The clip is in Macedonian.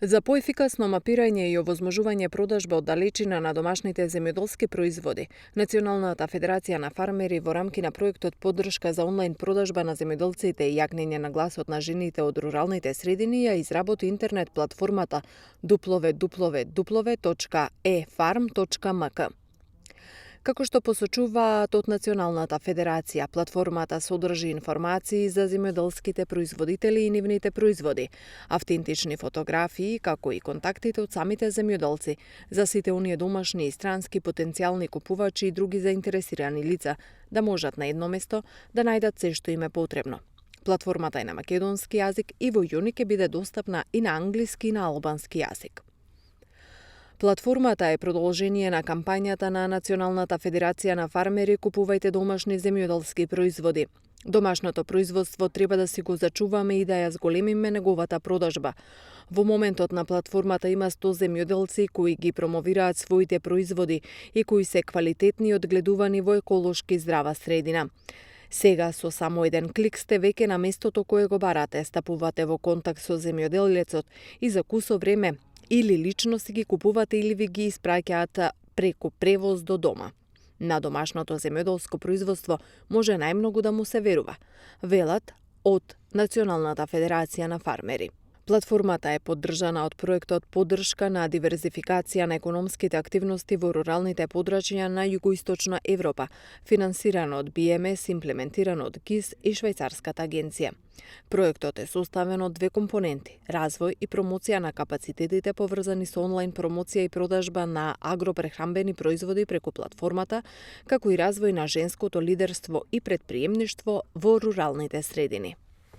За поефикасно мапирање и овозможување продажба од далечина на домашните земјоделски производи, Националната федерација на фармери во рамки на проектот поддршка за онлайн продажба на земјоделците и јагнење на гласот на жените од руралните средини ја изработи интернет платформата www.efarm.mk. Како што посочуваат од Националната федерација, платформата содржи информации за земјоделските производители и нивните производи, автентични фотографии, како и контактите од самите земјоделци за сите оние домашни и странски потенцијални купувачи и други заинтересирани лица да можат на едно место да најдат се што им е потребно. Платформата е на македонски јазик и во јуни ќе биде достапна и на англиски и на албански јазик. Платформата е продолжение на кампањата на Националната федерација на фармери "Купувајте домашни земјоделски производи". Домашното производство треба да си го зачуваме и да ја зголемиме неговата продажба. Во моментот на платформата има 100 земјоделци кои ги промовираат своите производи и кои се квалитетни и одгледувани во еколошки здрава средина. Сега со само еден клик сте веќе на местото кое го барате, стапувате во контакт со земјоделецот и за кусо време или лично си ги купувате или ви ги испраќаат преку превоз до дома. На домашното земјоделско производство може најмногу да му се верува, велат од Националната федерација на фармери. Платформата е поддржана од проектот поддршка на диверзификација на економските активности во руралните подрачја на југоисточна Европа, финансирано од БМС, имплементирано од ГИС и Швајцарската агенција. Проектот е составен од две компоненти – развој и промоција на капацитетите поврзани со онлайн промоција и продажба на агропрехранбени производи преку платформата, како и развој на женското лидерство и претприемништво во руралните средини.